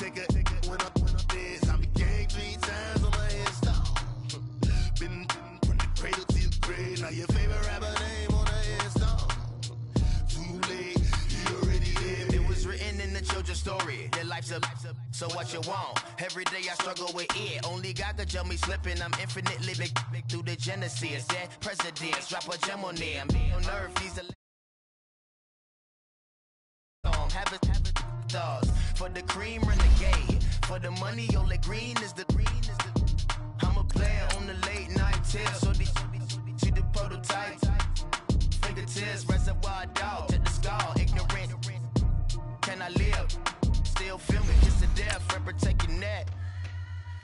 take a when up this. I'm a gang 3 times on my headstone. Been from the cradle to the grave. Now your favorite rapper name on the headstone. Too late, you already dead. It was written in the children's story. Their life's up, so what you want? Every day I struggle with it. Only God could jump me slipping. I'm infinitely big through the genesis. Dead presidents, drop a gem on there. I'm on earth, he's a have it dogs. For the cream renegade. For the money, only green is the I'm a player on the late night tips. So these see the prototype. Fingertips, reservoir dog to the skull. Ignorant. Can I live? Still filming, kiss to death, friend protect your neck.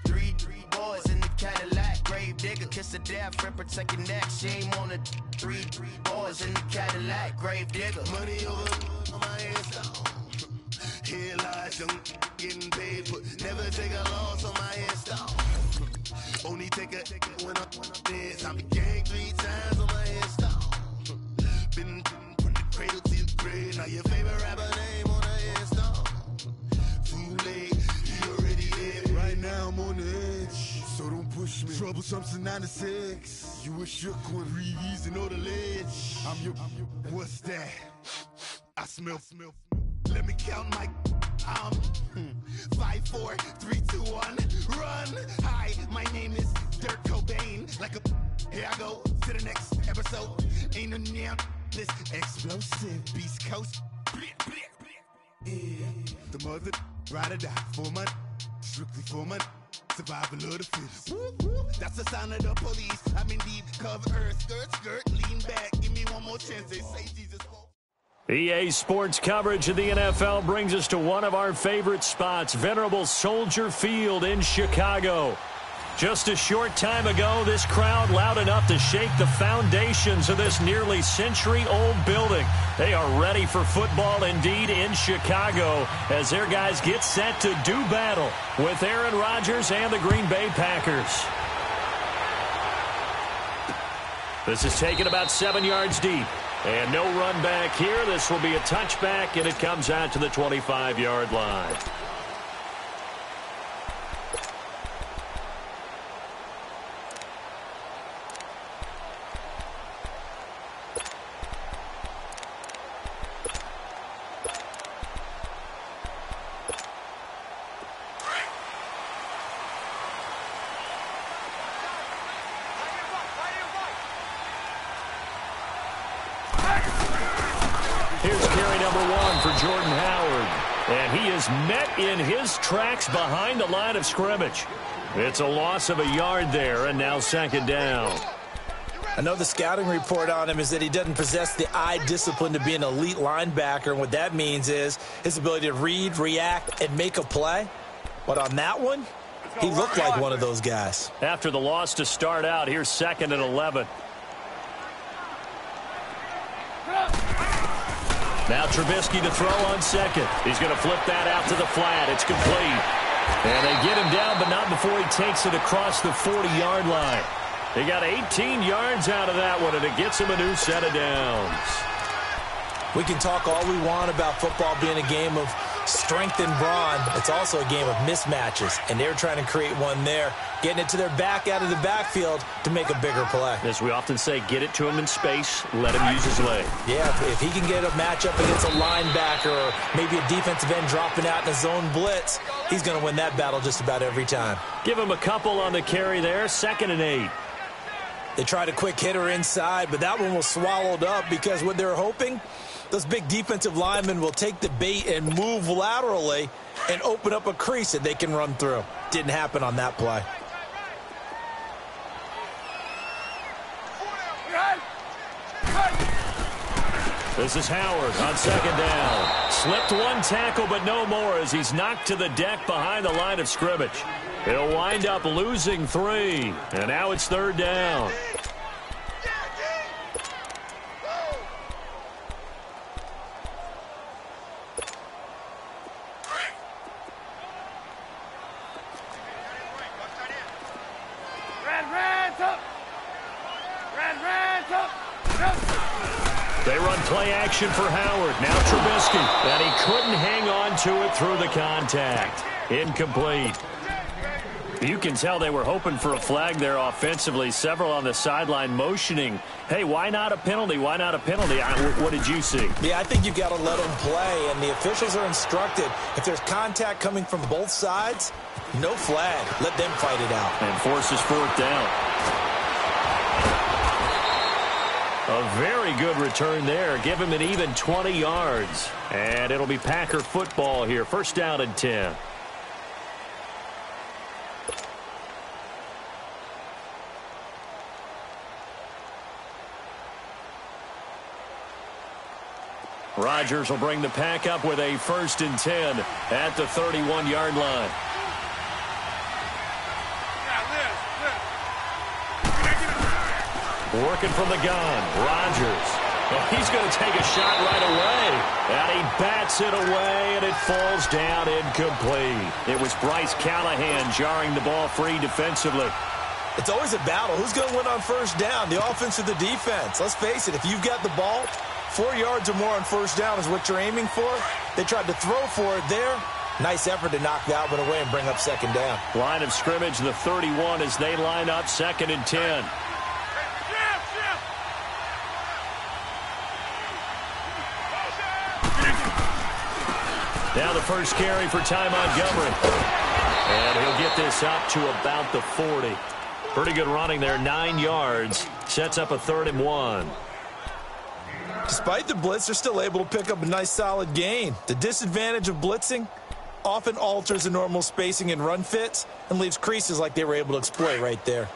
Three boys in the Cadillac, grave digger, kiss to death, friend protect your neck. Shame on the three boys in the Cadillac, grave digger. Money over on my headstone. Here lies young getting paid, but never take a loss on my headstone. Only take a when up this. I'm a gang 3 times on my headstone. Been from the cradle to the grave. Now your favorite rapper name on the headstone. Too late, you already dead. Right now I'm on the edge, so don't push me. Troublesome since 96. You a shook one, breathe and know the ledge. I'm your, what's that? I smell. Let me count my 5, 4, 3, 2, 1, run. Hi, my name is Dirk Cobain. Like a here I go to the next episode. Ain't no damn this explosive Beast Coast. Yeah. The mother ride or die for my strictly for my survival of the fittest. That's the sound of the police. I'm in deep cover earth, skirt, lean back. Give me one more chance. They say Jesus. EA Sports coverage of the NFL brings us to one of our favorite spots, venerable Soldier Field in Chicago. Just a short time ago, this crowd loud enough to shake the foundations of this nearly century-old building. They are ready for football indeed in Chicago as their guys get set to do battle with Aaron Rodgers and the Green Bay Packers. This is taken about 7 yards deep. And no run back here. This will be a touchback, and it comes out to the 25-yard line. Here's carry number 1 for Jordan Howard. And he is met in his tracks behind the line of scrimmage. It's a loss of a yard there, and now second down. I know the scouting report on him is that he doesn't possess the eye discipline to be an elite linebacker. And what that means is his ability to read, react, and make a play. But on that one, he looked like one of those guys. After the loss to start out, here's 2nd and 11. Now Trubisky to throw on second. He's going to flip that out to the flat. It's complete. And they get him down, but not before he takes it across the 40-yard line. They got 18 yards out of that one, and it gets him a new set of downs. We can talk all we want about football being a game of strength and brawn. It's also a game of mismatches, and they're trying to create one there, getting it to their back out of the backfield to make a bigger play. As we often say, get it to him in space, let him use his leg. Yeah, if he can get a matchup against a linebacker or maybe a defensive end dropping out in a zone blitz, he's going to win that battle just about every time. Give him a couple on the carry there, 2nd and 8. They tried a quick hitter inside, but that one was swallowed up because what they're hoping, those big defensive linemen will take the bait and move laterally and open up a crease that they can run through. Didn't happen on that play. This is Howard on 2nd down. Slipped one tackle, but no more as he's knocked to the deck behind the line of scrimmage. He'll wind up losing 3, and now it's 3rd down. They run play action for Howard. Now Trubisky. And he couldn't hang on to it through the contact. Incomplete. You can tell they were hoping for a flag there offensively. Several on the sideline motioning, hey, why not a penalty? Why not a penalty? What did you see? Yeah, I think you've got to let them play, and the officials are instructed, if there's contact coming from both sides, no flag. Let them fight it out. And forces fourth down. A very good return there. Give him an even 20 yards. And it'll be Packer football here. First down and 10. Rodgers will bring the Pack up with a 1st and 10 at the 31-yard line. Working from the gun, Rodgers. Well, he's going to take a shot right away. And he bats it away, and it falls down incomplete. It was Bryce Callahan jarring the ball free defensively. It's always a battle. Who's going to win on first down, the offense or the defense? Let's face it, if you've got the ball, 4 yards or more on first down is what you're aiming for. They tried to throw for it there. Nice effort to knock that one away and bring up second down. Line of scrimmage, the 31, as they line up 2nd and 10. Now the first carry for Ty Montgomery. And he'll get this up to about the 40. Pretty good running there, 9 yards. Sets up a 3rd and 1. Despite the blitz, they're still able to pick up a nice solid gain. The disadvantage of blitzing often alters the normal spacing and run fits and leaves creases like they were able to exploit right there.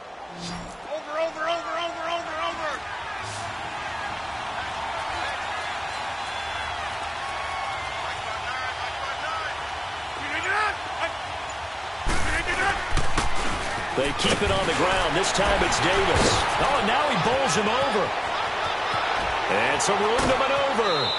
They keep it on the ground. This time it's Davis. Oh, and now he bowls him over. And some room to maneuver.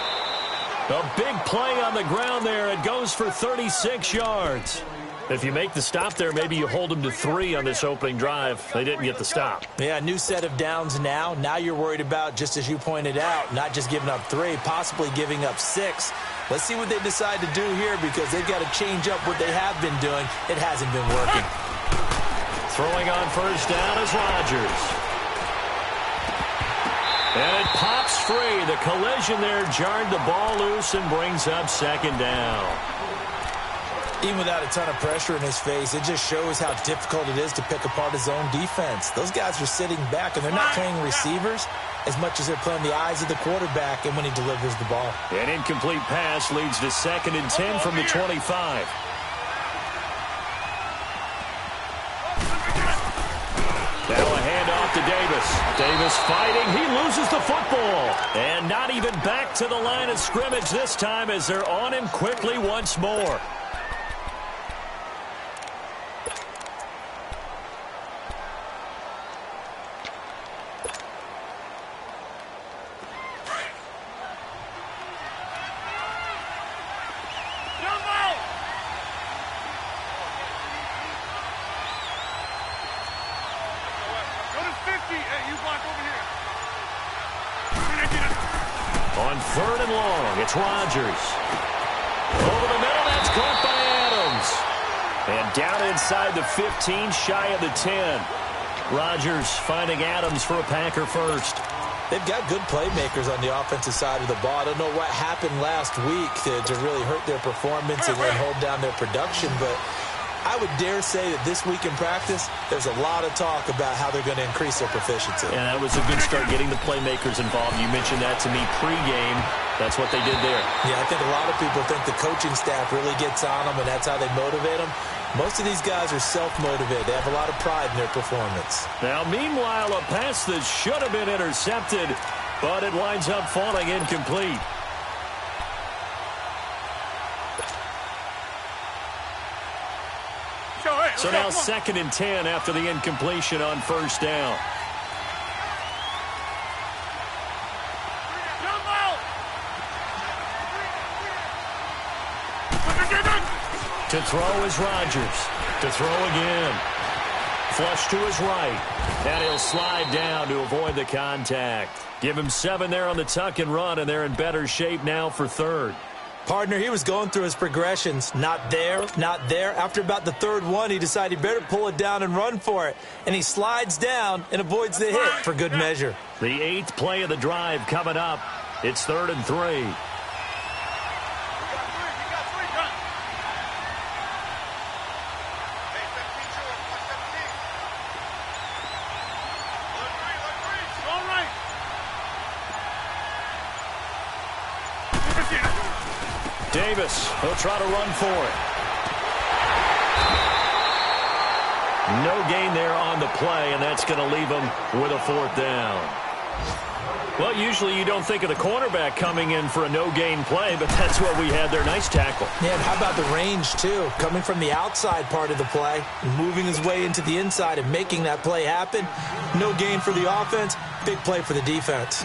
A big play on the ground there. It goes for 36 yards. If you make the stop there, maybe you hold them to 3 on this opening drive. They didn't get the stop. Yeah, new set of downs now. Now you're worried about, just as you pointed out, not just giving up 3, possibly giving up 6. Let's see what they decide to do here, because they've got to change up what they have been doing. It hasn't been working. Throwing on first down is Rodgers. And it pops free. The collision there jarred the ball loose and brings up 2nd down. Even without a ton of pressure in his face, it just shows how difficult it is to pick apart his own defense. Those guys are sitting back, and they're not playing receivers as much as they're playing the eyes of the quarterback and when he delivers the ball. An incomplete pass leads to 2nd and 10 from the 25. Now a handoff to Davis. Davis fighting. He loses the football. And not even back to the line of scrimmage this time, as they're on him quickly once more. On 3rd and long, it's Rodgers. Over the middle, that's caught by Adams. And down inside the 15, shy of the 10. Rodgers finding Adams for a Packer first. They've got good playmakers on the offensive side of the ball. I don't know what happened last week to really hurt their performance and then hold down their production, but I would dare say that this week in practice, there's a lot of talk about how they're going to increase their proficiency. And that was a good start, getting the playmakers involved. You mentioned that to me pregame. That's what they did there. Yeah, I think a lot of people think the coaching staff really gets on them, and that's how they motivate them. Most of these guys are self-motivated. They have a lot of pride in their performance. Now, meanwhile, a pass that should have been intercepted, but it winds up falling incomplete. So now 2nd and 10 after the incompletion on first down. To throw is Rodgers. To throw again. Flush to his right. And he'll slide down to avoid the contact. Give him 7 there on the tuck and run, and they're in better shape now for 3rd. Partner, he was going through his progressions. Not there, not there. After about the third one, he decided he better pull it down and run for it. And he slides down and avoids the hit for good measure. The 8th play of the drive coming up. It's 3rd and 3. Davis, he'll try to run for it. No gain there on the play, and that's going to leave him with a 4th down. Well, usually you don't think of the cornerback coming in for a no-gain play, but that's what we had there. Nice tackle. Yeah, and how about the range, too? Coming from the outside part of the play, moving his way into the inside and making that play happen. No gain for the offense, big play for the defense.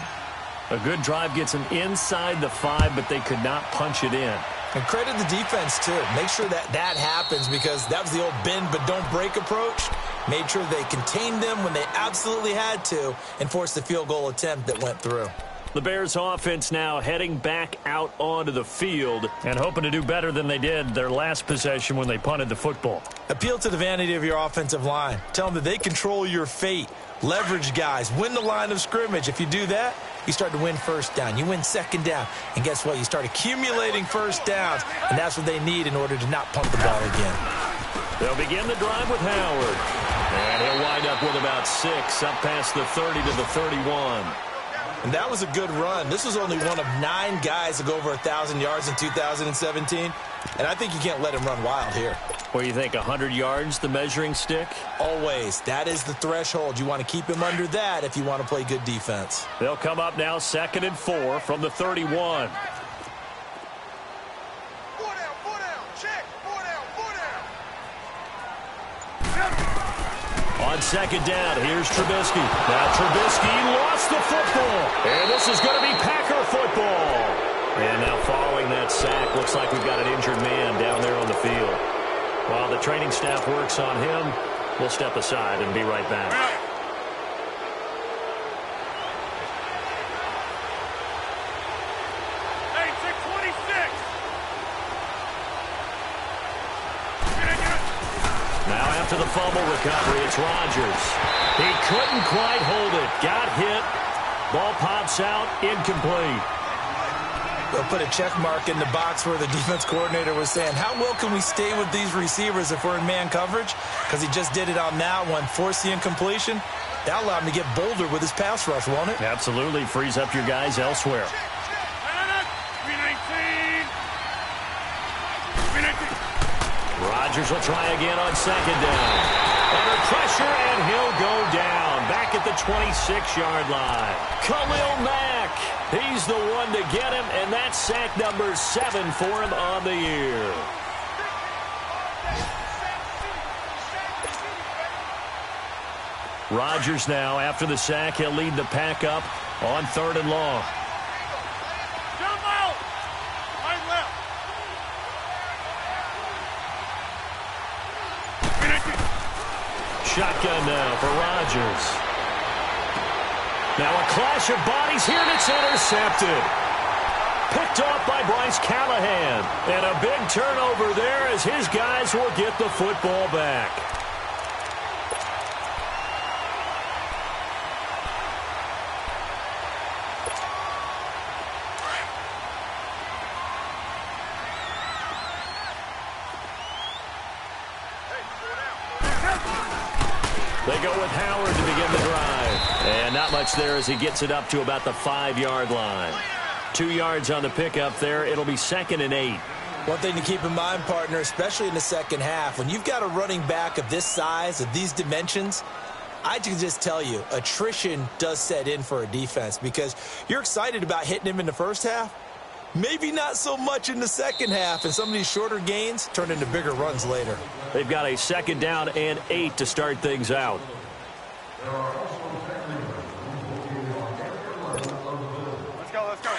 A good drive gets him inside the 5, but they could not punch it in. And credit the defense, too. Make sure that happens because that was the old bend but don't break approach. Made sure they contained them when they absolutely had to and forced the field goal attempt that went through. The Bears offense now heading back out onto the field and hoping to do better than they did their last possession when they punted the football. Appeal to the vanity of your offensive line. Tell them that they control your fate. Leverage guys. Win the line of scrimmage. If you do that, you start to win first down. You win second down. And guess what? You start accumulating first downs. And that's what they need in order to not punt the ball again. They'll begin the drive with Howard. And he'll wind up with about 6 up past the 30 to the 31. And that was a good run. This was only one of 9 guys to go over 1,000 yards in 2017. And I think you can't let him run wild here. What do you think, 100 yards, the measuring stick? Always. That is the threshold. You want to keep him under that if you want to play good defense. They'll come up now 2nd and 4 from the 31. On 2nd down, here's Trubisky. Now Trubisky lost the football. And this is going to be Packer football. And now following that sack, looks like we've got an injured man down there on the field. While the training staff works on him, we'll step aside and be right back. Hey, 626. Now after the fumble recovery, it's Rodgers. He couldn't quite hold it. Got hit. Ball pops out, incomplete. They'll put a check mark in the box where the defense coordinator was saying, how well can we stay with these receivers if we're in man coverage? Because he just did it on that one, forced the incompletion. That allowed him to get bolder with his pass rush, won't it? Absolutely. Frees up your guys elsewhere. 319. Rodgers will try again on 2nd down. Under pressure, and he'll go down. Back at the 26-yard line. Khalil Mack. He's the one to get him, and that's sack number 7 for him on the year. Rodgers now, after the sack, he'll lead the pack up on 3rd and long. Jump out. Right left. 319. Shotgun now for Rodgers. Now a clash of bodies here, and it's intercepted. Picked off by Bryce Callahan. And a big turnover there as his guys will get the football back. They go with Howard to begin the drive. And not much there as he gets it up to about the 5-yard line. 2 yards on the pickup there. It'll be 2nd and 8. One thing to keep in mind, partner, especially in the second half, when you've got a running back of this size, of these dimensions, I can just tell you, attrition does set in for a defense because you're excited about hitting him in the first half. Maybe not so much in the second half, and some of these shorter gains turn into bigger runs later. They've got a 2nd down and 8 to start things out. Let's go, let's go.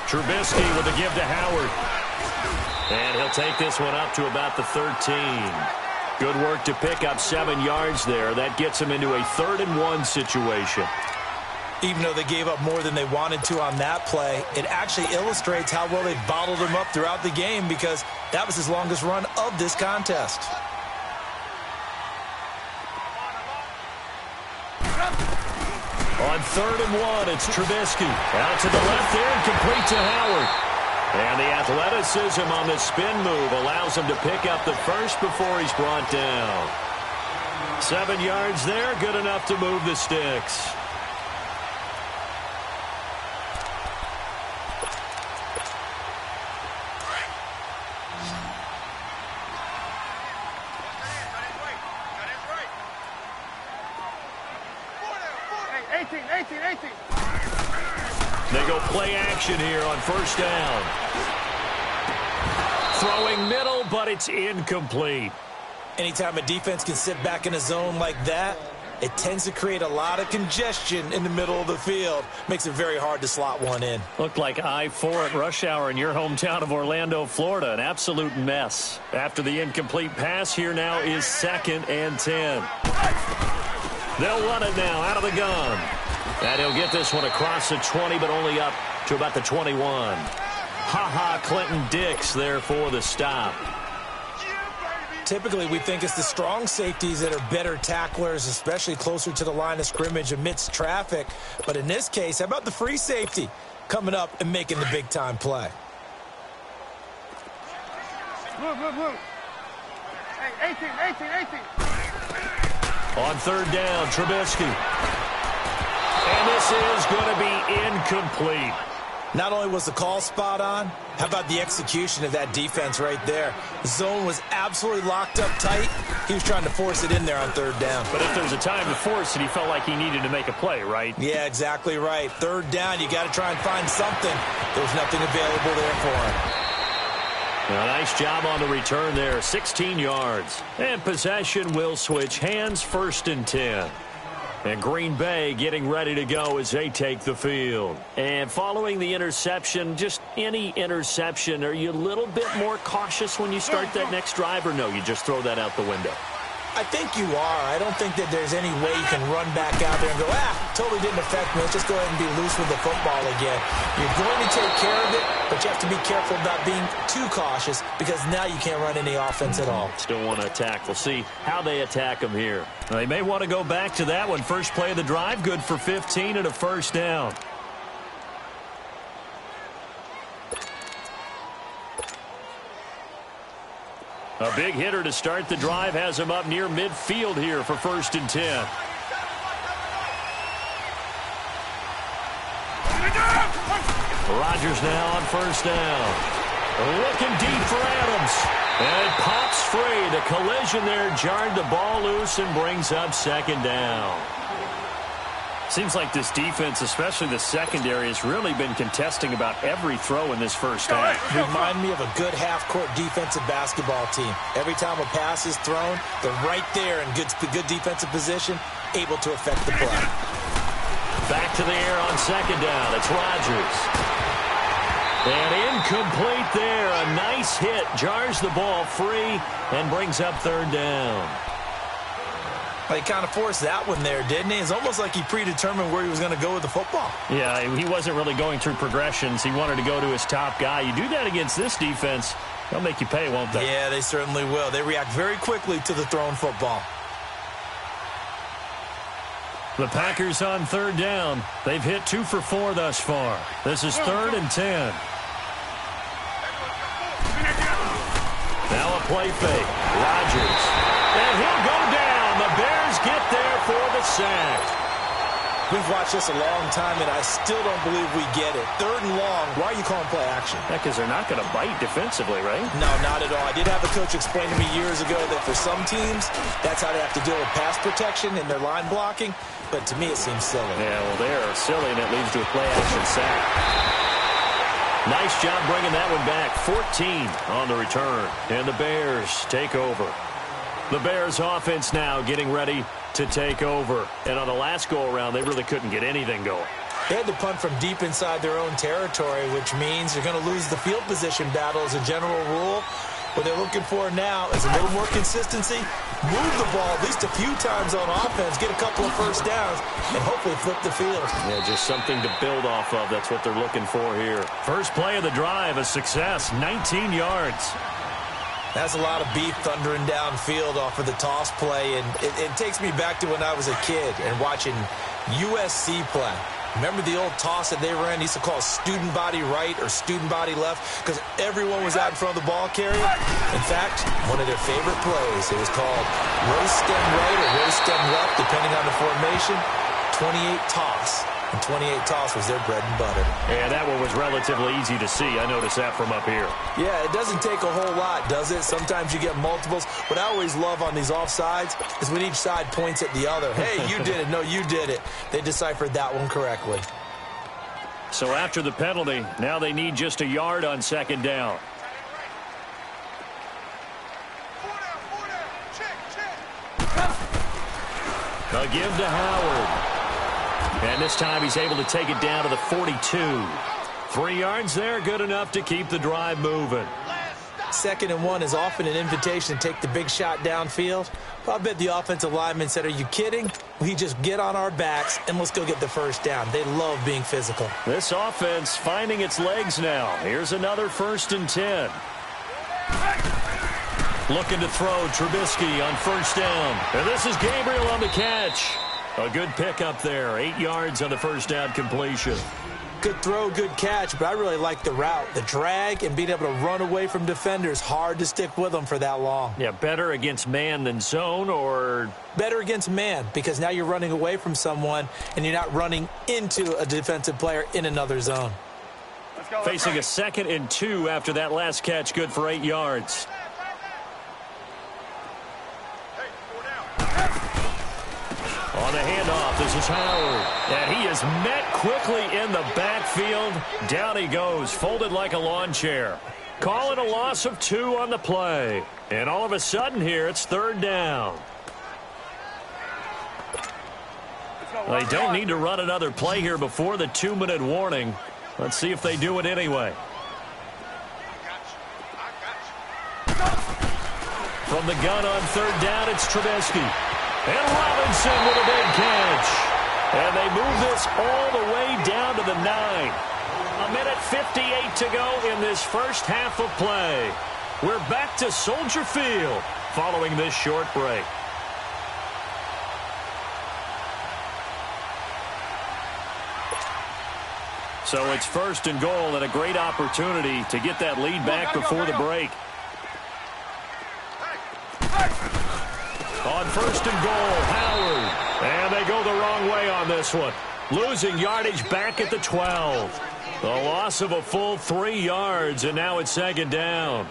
Trubisky with a give to Howard. And he'll take this one up to about the 13. Good work to pick up 7 yards there. That gets them into a 3rd-and-1 situation. Even though they gave up more than they wanted to on that play, it actually illustrates how well they bottled them up throughout the game because that was his longest run of this contest. On 3rd-and-1, it's Trubisky. Out to the left there and complete to Howard. And the athleticism on the spin move allows him to pick up the first before he's brought down. 7 yards there, good enough to move the sticks. They go play action here on 1st down. Throwing middle, but it's incomplete. Anytime a defense can sit back in a zone like that, it tends to create a lot of congestion in the middle of the field. Makes it very hard to slot one in. Looked like I-4 at rush hour in your hometown of Orlando, Florida. An absolute mess. After the incomplete pass, here now is 2nd and 10. They'll run it now out of the gun. And he'll get this one across the 20, but only up to about the 21. Ha-ha, Clinton Dix there for the stop. Typically, we think it's the strong safeties that are better tacklers, especially closer to the line of scrimmage amidst traffic. But in this case, how about the free safety coming up and making the big-time play? Move. Hey, 18. On 3rd down, Trubisky. And this is going to be incomplete. Not only was the call spot on, how about the execution of that defense right there? The zone was absolutely locked up tight. He was trying to force it in there on 3rd down. But if there's a time to force it, he felt like he needed to make a play, right? Yeah, exactly right. 3rd down, you got to try and find something. There's nothing available there for him. A nice job on the return there, 16 yards. And possession will switch hands, 1st and 10. And Green Bay getting ready to go as they take the field. And following the interception, just any interception, are you a little bit more cautious when you start that next drive, or no, you just throw that out the window? I think you are. I don't think that there's any way you can run back out there and go, totally didn't affect me. Let's just go ahead and be loose with the football again. You're going to take care of it, but you have to be careful about being too cautious because now you can't run any offense at all. Still want to attack. We'll see how they attack them here. They may want to go back to that one. First play of the drive, good for 15 and a 1st down. A big hitter to start the drive has him up near midfield here for 1st and 10. Rodgers now on 1st down. Looking deep for Adams. And it pops free. The collision there jarred the ball loose and brings up 2nd down. Seems like this defense, especially the secondary, has really been contesting about every throw in this first half. Remind me of a good half-court defensive basketball team. Every time a pass is thrown, they're right there in good defensive position, able to affect the play. Back to the air on 2nd down. It's Rodgers. And incomplete there. A nice hit. Jars the ball free and brings up 3rd down. He kind of forced that one there, didn't he? It's almost like he predetermined where he was going to go with the football. Yeah, he wasn't really going through progressions. He wanted to go to his top guy. You do that against this defense, they'll make you pay, won't they? Yeah, they certainly will. They react very quickly to the thrown football. The Packers on 3rd down. They've hit 2 for 4 thus far. This is 3rd and 10. Now a play fake. Rodgers. And he'll go down. The Bears get there for the sack. We've watched this a long time, and I still don't believe we get it. 3rd and long. Why are you calling play action? Yeah, because they're not going to bite defensively, right? No, not at all. I did have a coach explain to me years ago that for some teams, that's how they have to deal with pass protection and their line blocking. But to me, it seems silly. Yeah, well, they're silly, and it leads to a play-action sack. Nice job bringing that one back. 14 on the return. And the Bears take over. The Bears offense now getting ready to take over. And on the last go-around, they really couldn't get anything going. They had to punt from deep inside their own territory, which means you're going to lose the field position battle as a general rule. What they're looking for now is a little more consistency, move the ball at least a few times on offense, get a couple of first downs, and hopefully flip the field. Yeah, just something to build off of. That's what they're looking for here. First play of the drive, a success, 19 yards. That's a lot of beef thundering downfield off of the toss play, and it takes me back to when I was a kid and watching USC play. Remember the old toss that they ran? They used to call student body right or student body left because everyone was out in front of the ball carrier. In fact, one of their favorite plays, it was called row stem right or row stem left, depending on the formation. 28 toss. And 28 toss was their bread and butter. Yeah, that one was relatively easy to see. I noticed that from up here. Yeah, it doesn't take a whole lot, does it? Sometimes you get multiples. What I always love on these offsides is when each side points at the other. Hey, you did it. No, you did it. They deciphered that one correctly. So after the penalty, now they need just a yard on second down. A give to Howard. And this time he's able to take it down to the 42. 3 yards there, good enough to keep the drive moving. 2nd and 1 is often an invitation to take the big shot downfield. Well, I bet the offensive lineman said, are you kidding? We just get on our backs and let's go get the first down. They love being physical. This offense finding its legs now. Here's another 1st and 10. Looking to throw Trubisky on first down. And this is Gabriel on the catch. A good pickup there. 8 yards on the first down completion. Good throw, good catch, but I really like the route. The drag and being able to run away from defenders. Hard to stick with them for that long. Yeah, better against man than zone, or? Better against man, because now you're running away from someone and you're not running into a defensive player in another zone. Facing a 2nd and 2 after that last catch, good for 8 yards. On the handoff, this is Howard. And he is met quickly in the backfield. Down he goes, folded like a lawn chair. Call it a loss of 2 on the play. And all of a sudden here, it's 3rd down. They don't need to run another play here before the 2-minute warning. Let's see if they do it anyway. From the gun on 3rd down, it's Trubisky. And Robinson with a big catch. And they move this all the way down to the 9. 1:58 to go in this first half of play. We're back to Soldier Field following this short break. So it's 1st and goal and a great opportunity to get that lead back before the break. On 1st and goal, Howard. And they go the wrong way on this one. Losing yardage back at the 12. The loss of a full 3 yards, and now it's 2nd down.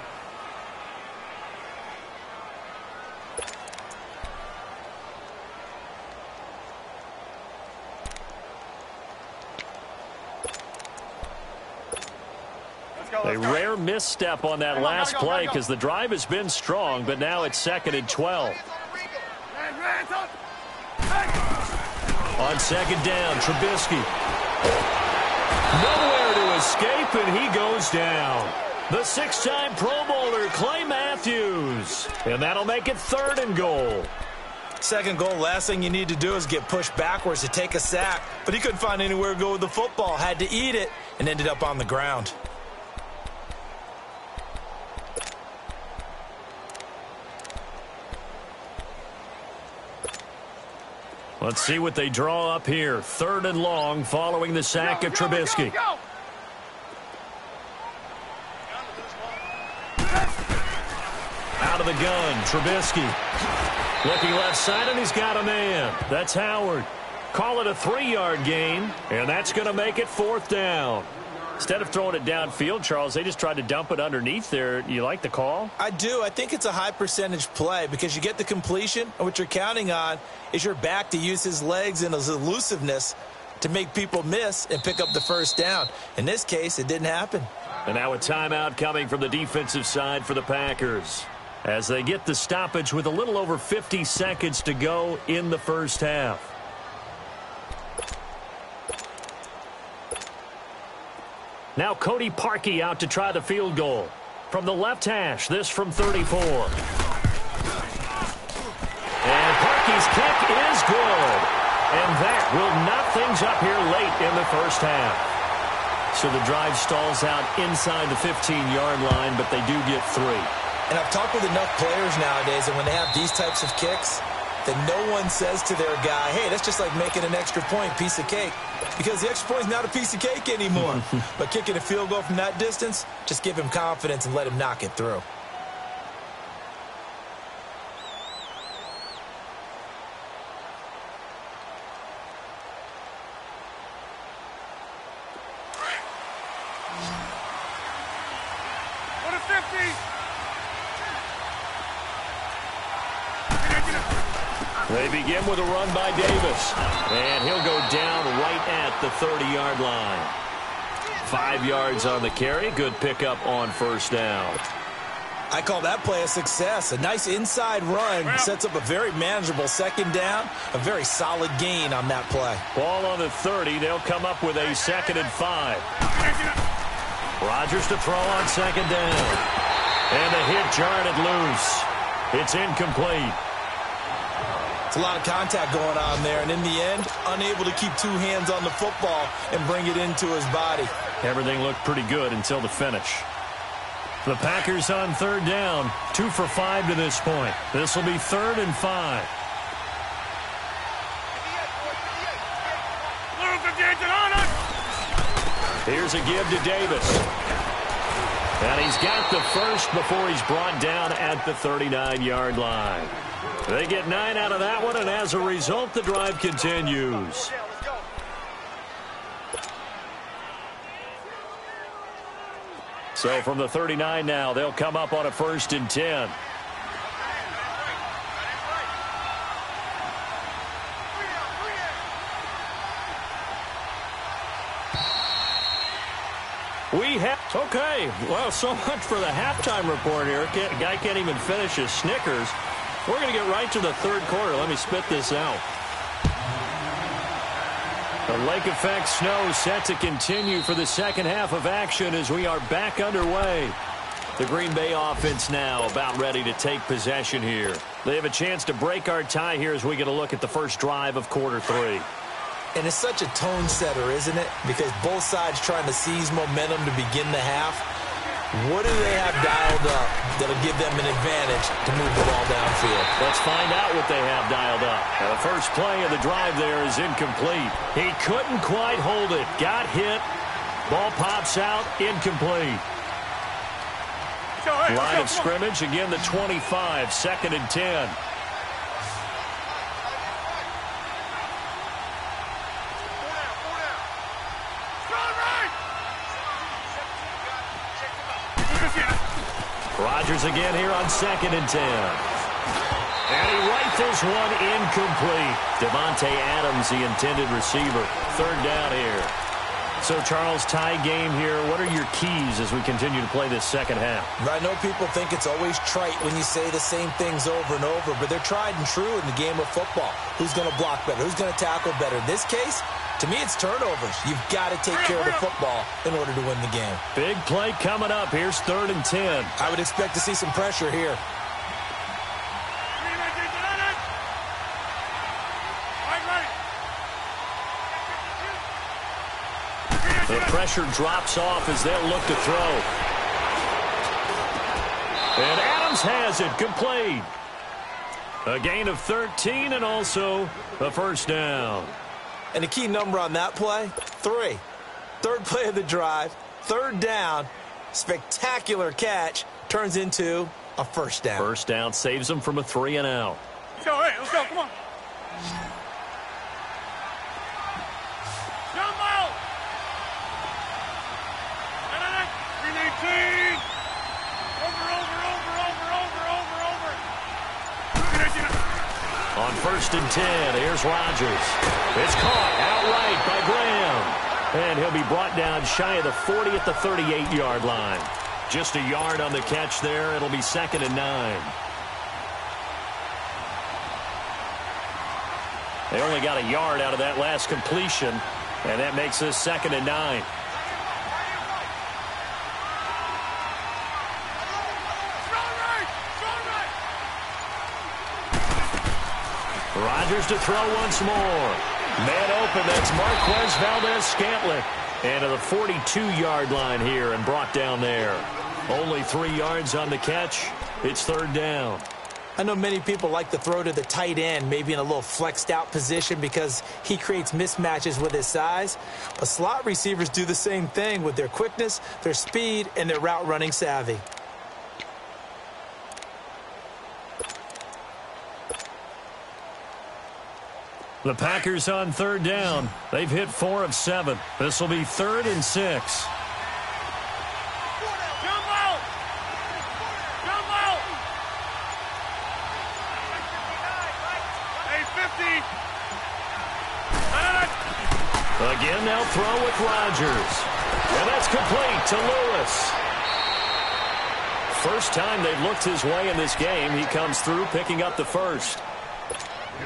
A rare misstep on that last play because the drive has been strong, but now it's 2nd and 12. On 2nd down, Trubisky. Nowhere to escape, and he goes down. The 6-time Pro Bowler, Clay Matthews. And that'll make it 3rd and goal. 2nd goal, last thing you need to do is get pushed backwards to take a sack. But he couldn't find anywhere to go with the football. Had to eat it and ended up on the ground. Let's see what they draw up here. 3rd and long following the sack of Trubisky. Out of the gun, Trubisky. Looking left side, and he's got a man. That's Howard. Call it a 3-yard gain, and that's going to make it 4th down. Instead of throwing it downfield, Charles, they just tried to dump it underneath there. You like the call? I do. I think it's a high percentage play because you get the completion, and what you're counting on is your back to use his legs and his elusiveness to make people miss and pick up the first down. In this case, it didn't happen. And now a timeout coming from the defensive side for the Packers as they get the stoppage with a little over 50 seconds to go in the first half. Now Cody Parkey out to try the field goal. from the left hash. This from 34. And Parkey's kick is good. And that will knock things up here late in the first half. So the drive stalls out inside the 15-yard line, but they do get 3. And I've talked with enough players nowadays, and when they have these types of kicks, that no one says to their guy, hey, that's just like making an extra point, piece of cake. Because the extra point is not a piece of cake anymore. But kicking a field goal from that distance, just give him confidence and let him knock it through. Go to 50. They begin with a run by Davis. And he'll go down right at the 30-yard line. 5 yards on the carry. Good pickup on first down. I call that play a success. A nice inside run sets up a very manageable second down. A very solid gain on that play. Ball on the 30. They'll come up with a 2nd and 5. Rodgers to throw on second down. And the hit jarred it loose. It's incomplete. It's a lot of contact going on there, and in the end, unable to keep 2 hands on the football and bring it into his body. Everything looked pretty good until the finish. The Packers on 3rd down, 2 for 5 to this point. This will be 3rd and 5. Here's a give to Davis. And he's got the first before he's brought down at the 39-yard line. They get 9 out of that one, and as a result, the drive continues. So from the 39 now, they'll come up on a 1st and 10. Okay, well, so much for the halftime report here. Guy can't even finish his Snickers. We're going to get right to the 3rd quarter. Let me spit this out. The lake effect snow set to continue for the second half of action as we are back underway. The Green Bay offense now about ready to take possession here. They have a chance to break our tie here as we get a look at the first drive of quarter 3. And it's such a tone setter, isn't it? Because both sides trying to seize momentum to begin the half. What do they have dialed up that'll give them an advantage to move the ball downfield? Let's find out what they have dialed up. Now, the first play of the drive there is incomplete. He couldn't quite hold it. Got hit. Ball pops out. Incomplete. Line of scrimmage. Again, the 25. 2nd and 10. Rodgers again here on 2nd and 10. And he rifles one incomplete. Devontae Adams, the intended receiver. 3rd down here. So, Charles, tie game here. What are your keys as we continue to play this second half? I know people think it's always trite when you say the same things over and over, but they're tried and true in the game of football. Who's going to block better? Who's going to tackle better? In this case, to me, it's turnovers. You've got to take care of the football in order to win the game. Big play coming up. Here's 3rd and 10. I would expect to see some pressure here. The pressure drops off as they'll look to throw. And Adams has it. Complete. A gain of 13 and also a 1st down. And the key number on that play, 3. 3rd play of the drive, 3rd down, spectacular catch, turns into a 1st down. 1st down saves them from a 3 and out. Let's go, hey, let's go, come on. Jump out! 319! On 1st and 10, here's Rodgers. It's caught outright by Graham. And he'll be brought down shy of the 40 at the 38-yard line. Just a yard on the catch there. It'll be 2nd and 9. They only got a yard out of that last completion, and that makes this 2nd and 9. Rodgers to throw once more. Man open, that's Marquez Valdez-Scantling. And to the 42-yard line here and brought down there. Only 3 yards on the catch. It's third down. I know many people like to throw to the tight end, maybe in a little flexed out position because he creates mismatches with his size. But slot receivers do the same thing with their quickness, their speed, and their route running savvy. The Packers on third down. They've hit 4 of 7. This will be 3rd and 6. Again, they'll throw with Rodgers. And that's complete to Lewis. First time they've looked his way in this game. He comes through picking up the first.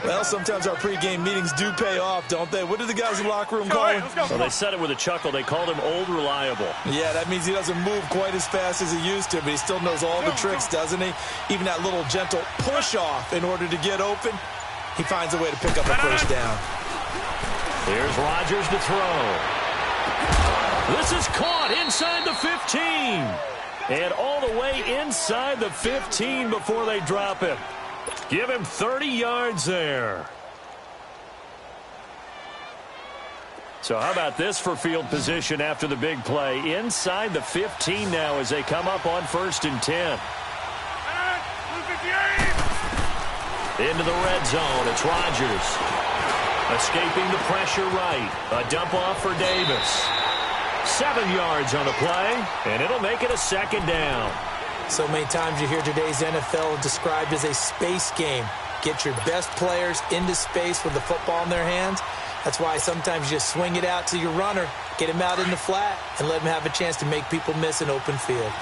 Well, sometimes our pregame meetings do pay off, don't they? What do the guys in the locker room call him? Well, they said it with a chuckle. They called him Old Reliable. Yeah, that means he doesn't move quite as fast as he used to, but he still knows all the tricks, doesn't he? Even that little gentle push-off in order to get open, he finds a way to pick up a first down. Here's Rodgers to throw. This is caught inside the 15. And all the way inside the 15 before they drop him. Give him 30 yards there. So how about this for field position after the big play? Inside the 15 now as they come up on 1st and 10. Into the red zone. It's Rodgers. Escaping the pressure right. A dump off for Davis. 7 yards on the play, and it'll make it a 2nd down. So many times you hear today's NFL described as a space game. Get your best players into space with the football in their hands. That's why sometimes you just swing it out to your runner, get him out in the flat, and let him have a chance to make people miss an open field.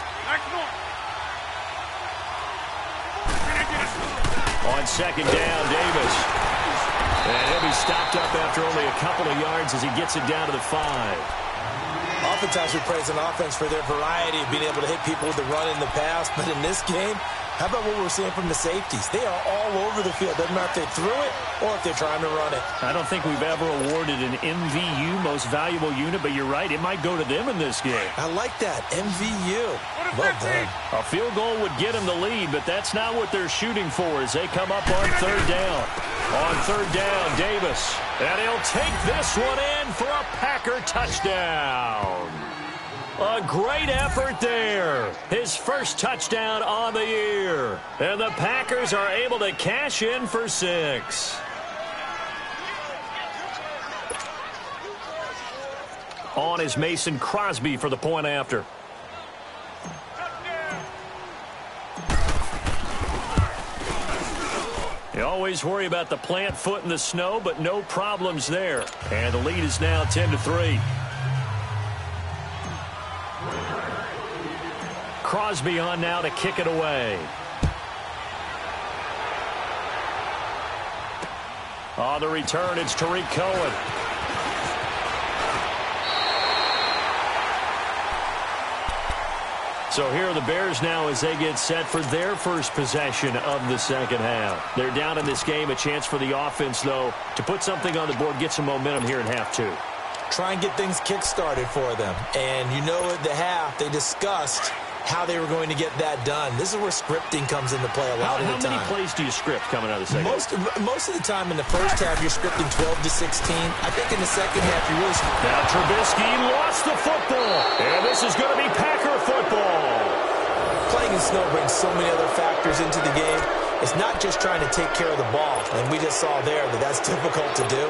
On 2nd down, Davis. And he'll be stopped up after only a couple of yards as he gets it down to the 5. Oftentimes we praise an offense for their variety of being able to hit people with the run in the pass. But in this game, how about what we're seeing from the safeties? They are all over the field. Doesn't matter if they threw it or if they're trying to run it. I don't think we've ever awarded an MVU, most valuable unit, but you're right. It might go to them in this game. I like that. MVU. Well done. A field goal would get them the lead, but that's not what they're shooting for as they come up on 3rd down. On 3rd down, Davis. And he'll take this one in for a Packer touchdown. A great effort there. His first touchdown on the year. And the Packers are able to cash in for 6. On is Mason Crosby for the point after. You always worry about the plant foot in the snow, but no problems there. And the lead is now 10-3. Crosby on now to kick it away. On the return, it's Tariq Cohen. So here are the Bears now as they get set for their first possession of the 2nd half. They're down in this game. A chance for the offense, though, to put something on the board, get some momentum here in half 2. Try and get things kick-started for them. And you know at the half, they discussed how they were going to get that done. This is where scripting comes into play a lot of the time. How many plays do you script coming out of the 2nd half? Most of the time in the first half, you're scripting 12 to 16. I think in the 2nd half, you really... Now Trubisky lost the football. And this is going to be Packer football. Playing in snow brings so many other factors into the game. It's not just trying to take care of the ball. And we just saw there that that's difficult to do.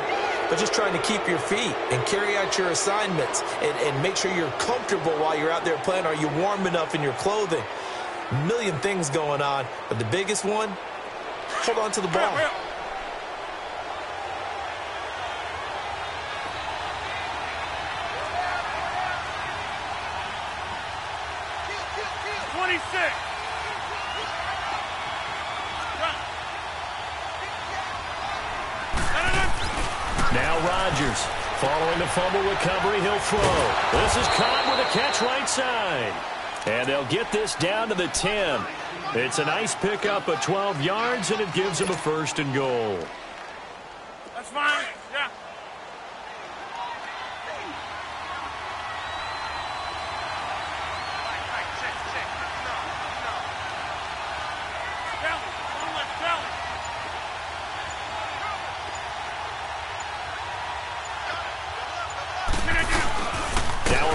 But just trying to keep your feet and carry out your assignments and make sure you're comfortable while you're out there playing. Are you warm enough in your clothing? A million things going on. But the biggest one, hold on to the ball. 26. Now Rodgers, following the fumble recovery, he'll throw. This is caught with a catch right side. And they'll get this down to the 10. It's a nice pickup of 12 yards, and it gives them a 1st and goal. That's fine. Yeah.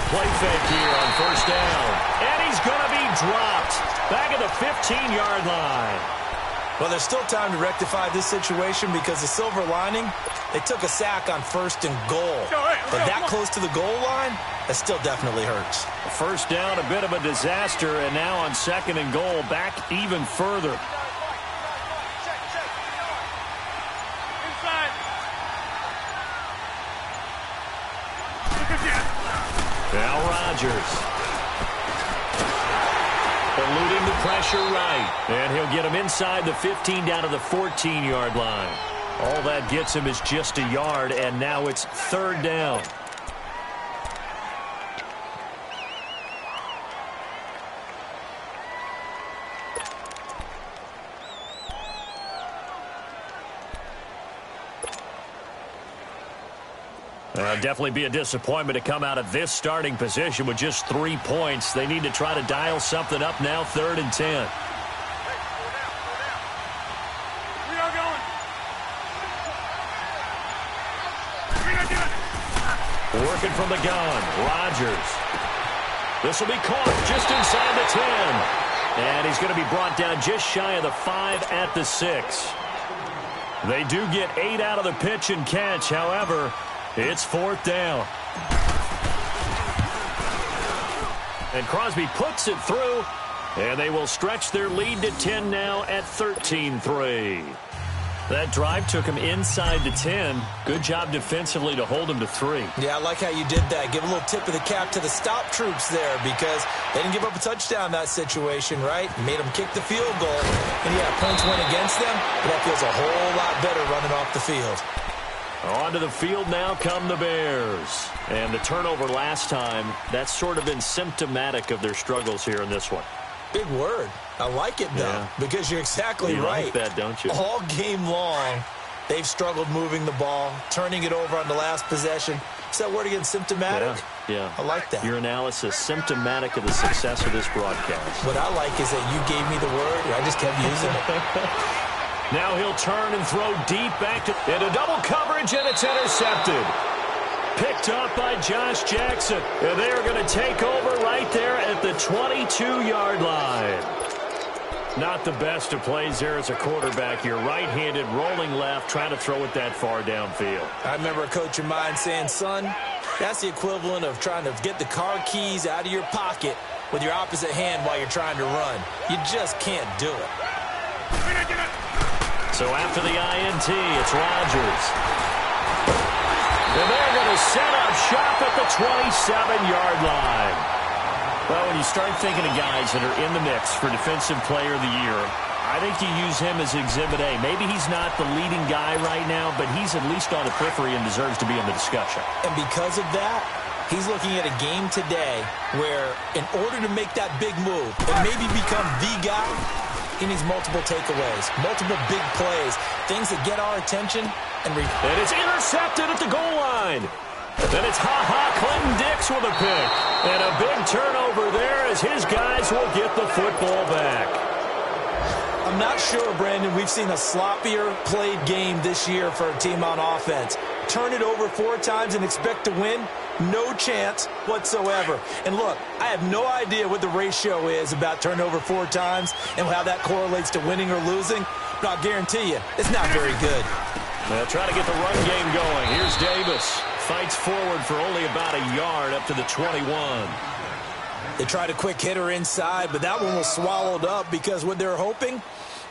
Play fake here on first down. And he's going to be dropped back at the 15-yard line. Well, there's still time to rectify this situation because the silver lining, they took a sack on 1st and goal. But that close to the goal line, that still definitely hurts. First down, a bit of a disaster, and now on 2nd and goal, back even further. Now Rodgers. Eluding the pressure right. And he'll get him inside the 15 down to the 14-yard line. All that gets him is just a yard, and now it's 3rd down. Definitely be a disappointment to come out of this starting position with just 3 points. They need to try to dial something up now, 3rd and 10. We are going. Working from the gun, Rodgers. This will be caught just inside the 10. And he's going to be brought down just shy of the 5 at the 6. They do get 8 out of the pitch and catch, however, it's 4th down. And Crosby puts it through, and they will stretch their lead to 10 now at 13-3. That drive took him inside the 10. Good job defensively to hold him to 3. Yeah, I like how you did that. Give a little tip of the cap to the stop troops there because they didn't give up a touchdown in that situation, right? Made them kick the field goal. And, yeah, points went against them, but that feels a whole lot better running off the field. Onto the field now come the Bears. And the turnover last time, that's sort of been symptomatic of their struggles here in this one. Big word. I like it, though, because you're exactly right. You like that, don't you? All game long, they've struggled moving the ball, turning it over on the last possession. Is that word again, symptomatic? Yeah. I like that. Your analysis, symptomatic of the success of this broadcast. What I like is that you gave me the word, and I just kept using it. Now he'll turn and throw deep back into double coverage, and it's intercepted. Picked up by Josh Jackson. And they are going to take over right there at the 22-yard line. Not the best of plays there as a quarterback. You're right-handed, rolling left, trying to throw it that far downfield. I remember a coach of mine saying, son, that's the equivalent of trying to get the car keys out of your pocket with your opposite hand while you're trying to run. You just can't do it. So after the INT, it's Rodgers. And they're going to set up shop at the 27-yard line. Well, when you start thinking of guys that are in the mix for Defensive Player of the Year, I think you use him as Exhibit A. Maybe he's not the leading guy right now, but he's at least on the periphery and deserves to be in the discussion. And because of that, he's looking at a game today where in order to make that big move and maybe become the guy, he needs multiple takeaways, multiple big plays, things that get our attention. And it's intercepted at the goal line. Then it's Clinton Dix with a pick. And a big turnover there as his guys will get the football back. I'm not sure, Brandon, we've seen a sloppier played game this year for a team on offense. Turn it over 4 times and expect to win? No chance whatsoever. And look, I have no idea what the ratio is about turnover 4 times and how that correlates to winning or losing, but I'll guarantee you, it's not very good. They'll try to get the run game going. Here's Davis. Fights forward for only about a yard up to the 21. They tried a quick hitter inside, but that one was swallowed up because what they're hoping,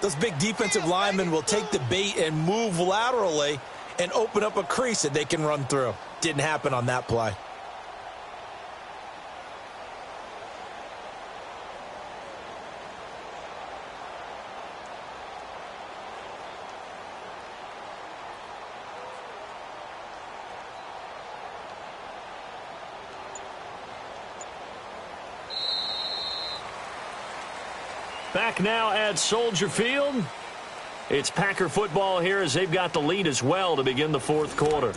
those big defensive linemen will take the bait and move laterally and open up a crease that they can run through. Didn't happen on that play. Back now at Soldier Field. It's Packer football here as they've got the lead as well to begin the fourth quarter.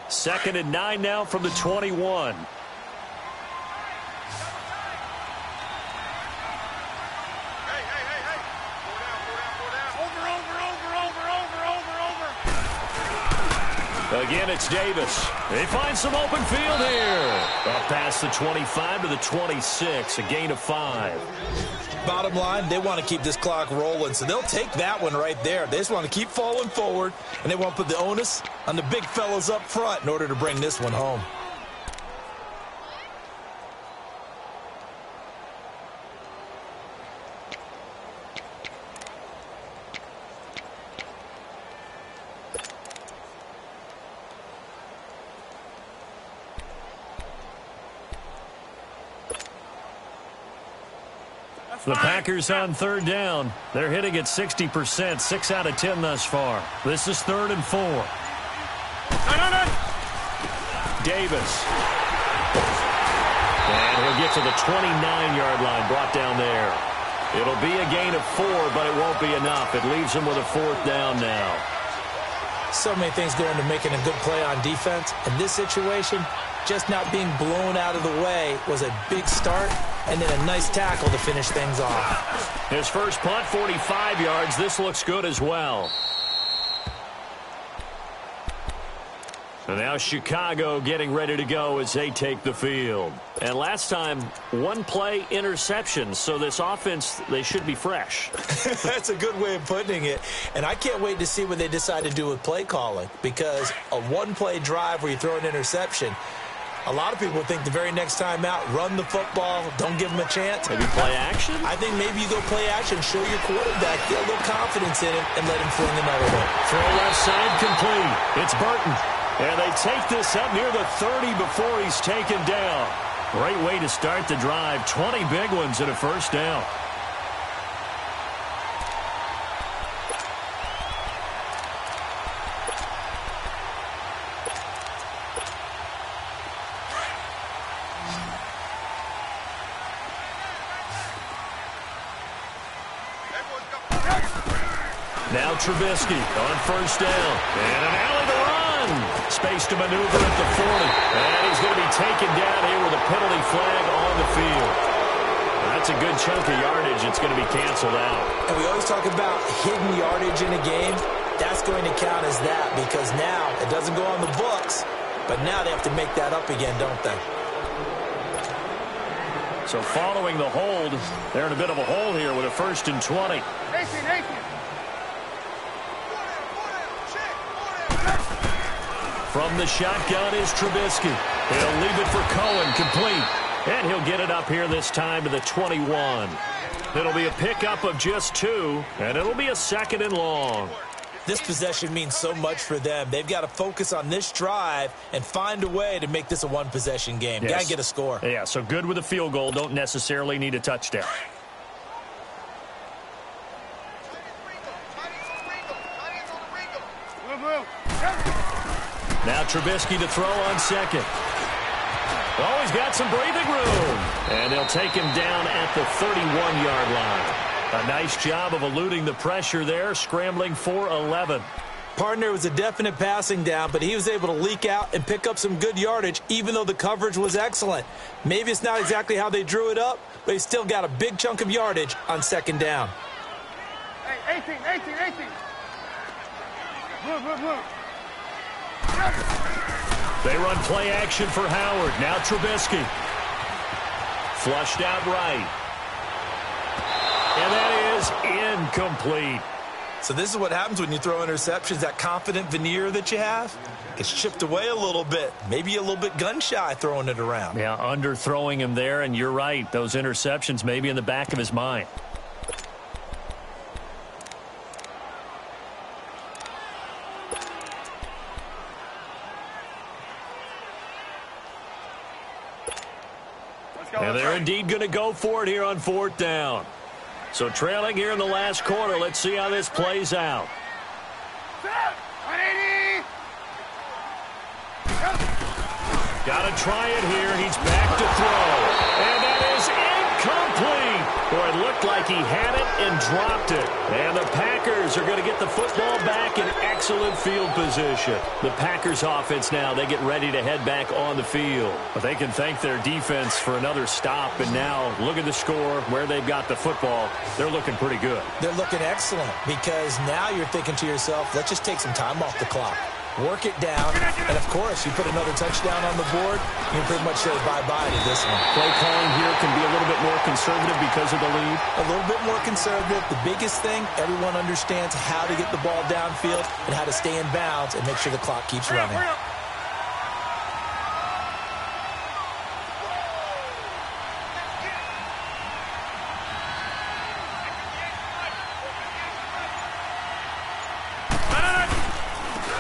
Second and 9 now from the 21. Again, it's Davis. They find some open field here. Up past the 25 to the 26, a gain of 5. Bottom line, they want to keep this clock rolling, so they'll take that one right there. They just want to keep falling forward, and they want to put the onus on the big fellas up front in order to bring this one home. The Packers on third down. They're hitting at 60%, 6 out of 10 thus far. This is 3rd and 4. Davis. And he'll get to the 29-yard line, brought down there. It'll be a gain of 4, but it won't be enough. It leaves him with a 4th down now. So many things go into making a good play on defense. In this situation, just not being blown out of the way was a big start, and then a nice tackle to finish things off. His first punt, 45 yards. This looks good as well. And now Chicago getting ready to go as they take the field. And last time, one play interception. So this offense, they should be fresh. That's a good way of putting it. And I can't wait to see what they decide to do with play calling. Because a one-play drive where you throw an interception, a lot of people think the very next time out, run the football, don't give them a chance. Maybe play action? I think maybe you go play action, show your quarterback, get a little confidence in him, and let him fling another one. Throw left side complete. It's Burton. And they take this up near the 30 before he's taken down. Great way to start the drive. 20 big ones and a first down. Now Trubisky on first down. And an alley to run. Space to maneuver at the 40. And he's going to be taken down here with a penalty flag on the field. That's a good chunk of yardage. It's going to be canceled out. And we always talk about hidden yardage in a game. That's going to count as that because now it doesn't go on the books, but now they have to make that up again, don't they? So following the hold, they're in a bit of a hole here with a 1st and 20. From the shotgun is Trubisky. He'll leave it for Cohen, complete. And he'll get it up here this time to the 21. It'll be a pickup of just 2, and it'll be a 2nd and long. This possession means so much for them. They've got to focus on this drive and find a way to make this a one-possession game. Yes. Got to get a score. Yeah, so good with a field goal. Don't necessarily need a touchdown. Now Trubisky to throw on second. Oh, he's got some breathing room. And they'll take him down at the 31-yard line. A nice job of eluding the pressure there, scrambling for 11. Partner was a definite passing down, but he was able to leak out and pick up some good yardage, even though the coverage was excellent. Maybe it's not exactly how they drew it up, but he still got a big chunk of yardage on 2nd down. Hey, 18. Move. They run play action for Howard. Now Trubisky. Flushed out right. And that is incomplete. So this is what happens when you throw interceptions. That confident veneer that you have gets chipped away a little bit. Maybe a little bit gun-shy throwing it around. Yeah, underthrowing him there, and you're right. Those interceptions may be in the back of his mind. And they're indeed going to go for it here on 4th down. So trailing here in the last quarter. Let's see how this plays out. 180. Got to try it here. He's back to throw. And that is incomplete. Boy, it looked like he had it and dropped it. And the Packers are going to get the football back in excellent field position. The Packers offense now, they get ready to head back on the field. But they can thank their defense for another stop. And now look at the score, where they've got the football. They're looking pretty good. They're looking excellent because now you're thinking to yourself, let's just take some time off the clock. Work it down, and of course, you put another touchdown on the board, you can pretty much say bye-bye to this one. Play calling here can be a little bit more conservative because of the lead. A little bit more conservative. The biggest thing, everyone understands how to get the ball downfield and how to stay in bounds and make sure the clock keeps running.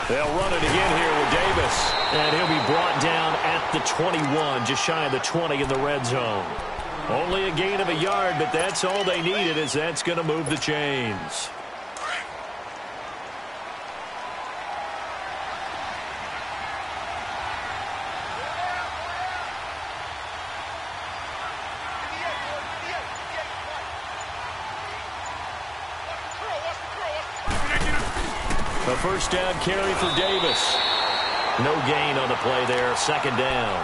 They'll run it again here with Davis. And he'll be brought down at the 21, just shy of the 20 in the red zone. Only a gain of a yard, but that's all they needed, as that's going to move the chains. A first down carry for Davis. No gain on the play there, second down.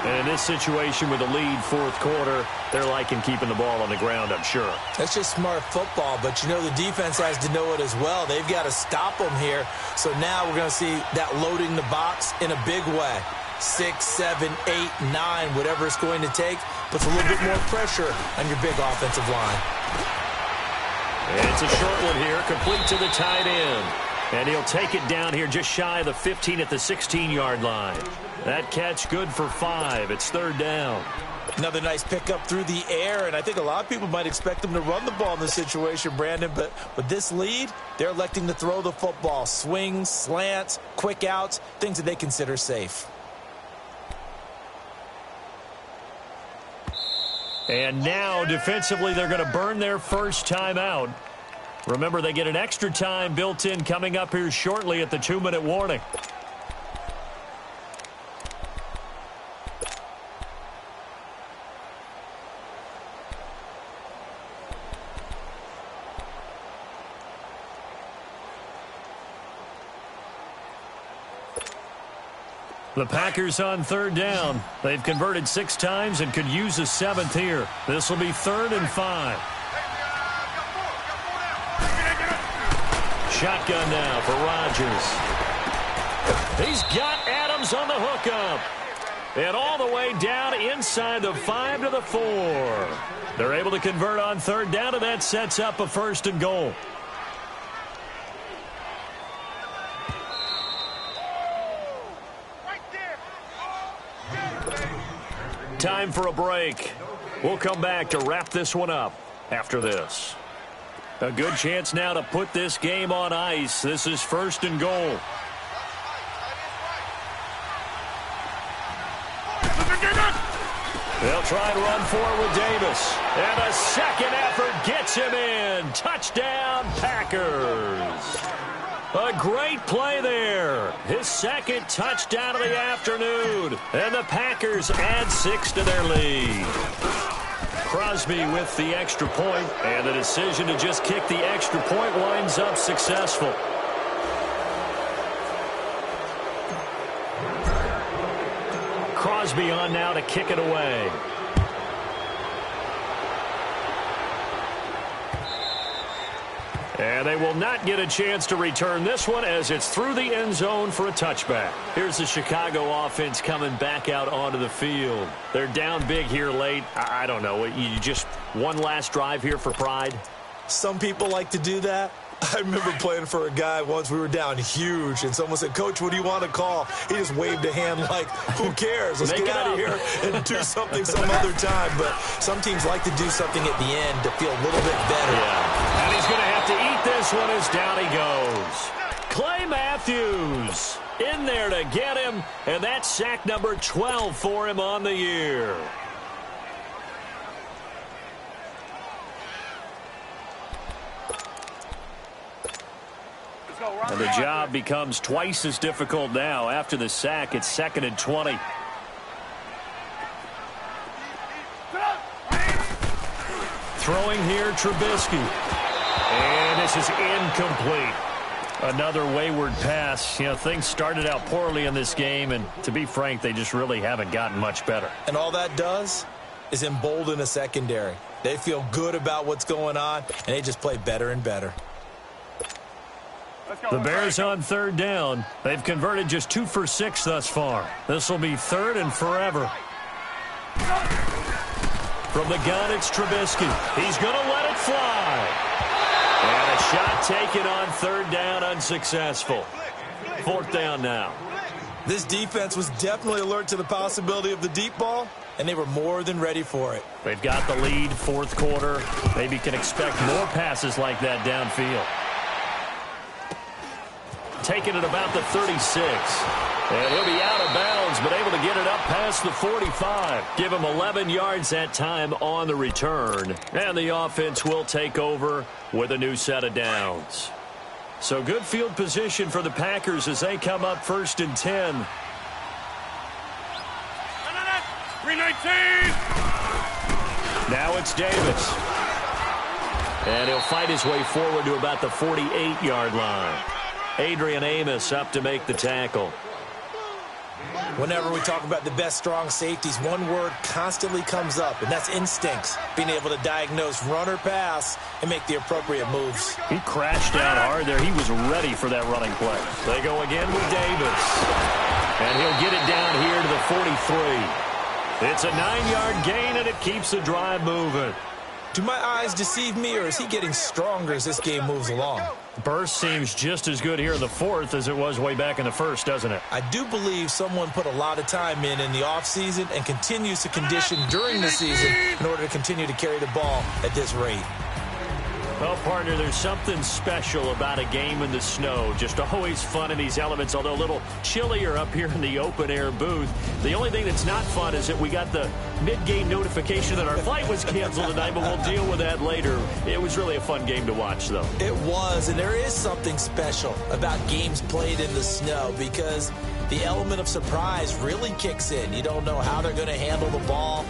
And in this situation with the lead, fourth quarter, they're liking keeping the ball on the ground, I'm sure. That's just smart football, but you know the defense has to know it as well. They've got to stop them here. So now we're going to see that loading the box in a big way. 6, 7, 8, 9, whatever it's going to take, puts a little bit more pressure on your big offensive line. And it's a short one here, complete to the tight end. And he'll take it down here just shy of the 15 at the 16-yard line. That catch good for 5. It's third down. Another nice pickup through the air, and I think a lot of people might expect them to run the ball in this situation, Brandon, but with this lead, they're electing to throw the football. Swings, slants, quick outs, things that they consider safe. And now, defensively, they're going to burn their first timeout. Remember, they get an extra time built in coming up here shortly at the 2-minute warning. The Packers on third down. They've converted 6 times and could use a 7th here. This will be 3rd and 5. Shotgun now for Rodgers. He's got Adams on the hookup. And all the way down inside the 5 to the 4. They're able to convert on third down, and that sets up a 1st and goal. Time for a break. We'll come back to wrap this one up after this. A good chance now to put this game on ice. This is 1st and goal. They'll try and run forward with Davis. And a second effort gets him in. Touchdown, Packers. A great play there. His 2nd touchdown of the afternoon. And the Packers add 6 to their lead. Crosby with the extra point, and the decision to just kick the extra point winds up successful. Crosby on now to kick it away. And they will not get a chance to return this one as it's through the end zone for a touchback. Here's the Chicago offense coming back out onto the field. They're down big here late. I don't know. You just one last drive here for pride? Some people like to do that. I remember playing for a guy once. We were down huge, and someone said, "Coach, what do you want to call?" He just waved a hand like, who cares? Let's get out of here and do something some other time. But some teams like to do something at the end to feel a little bit better. Yeah. And he's going to have to eat this one as down he goes. Clay Matthews in there to get him, and that's sack number 12 for him on the year. And the job becomes twice as difficult now. After the sack, it's 2nd and 20. Throwing here, Trubisky. And this is incomplete. Another wayward pass. You know, things started out poorly in this game, and to be frank, they just really haven't gotten much better. And all that does is embolden a secondary. They feel good about what's going on, and they just play better and better. The Bears on 3rd down. They've converted just 2 for 6 thus far. This will be 3rd and forever. From the gun, it's Trubisky. He's going to let it fly. And a shot taken on 3rd down, unsuccessful. 4th down now. This defense was definitely alert to the possibility of the deep ball, and they were more than ready for it. They've got the lead, 4th quarter. Maybe can expect more passes like that downfield. Taking it about the 36. And he'll be out of bounds, but able to get it up past the 45. Give him 11 yards that time on the return. And the offense will take over with a new set of downs. So good field position for the Packers as they come up 1st and 10. 319. Now it's Davis. And he'll fight his way forward to about the 48-yard line. Adrian Amos up to make the tackle. Whenever we talk about the best strong safeties, one word constantly comes up, and that's instincts. Being able to diagnose run or pass and make the appropriate moves. He crashed down hard there. He was ready for that running play. They go again with Davis. And he'll get it down here to the 43. It's a 9-yard gain, and it keeps the drive moving. Do my eyes deceive me, or is he getting stronger as this game moves along? Burst seems just as good here in the 4th as it was way back in the 1st, doesn't it? I do believe someone put a lot of time in the offseason and continues to condition during the season in order to continue to carry the ball at this rate. Well, partner, there's something special about a game in the snow. Just always fun in these elements, although a little chillier up here in the open-air booth. The only thing that's not fun is that we got the mid-game notification that our flight was canceled tonight, but we'll deal with that later. It was really a fun game to watch, though. It was, and there is something special about games played in the snow because the element of surprise really kicks in. You don't know how they're going to handle the ball.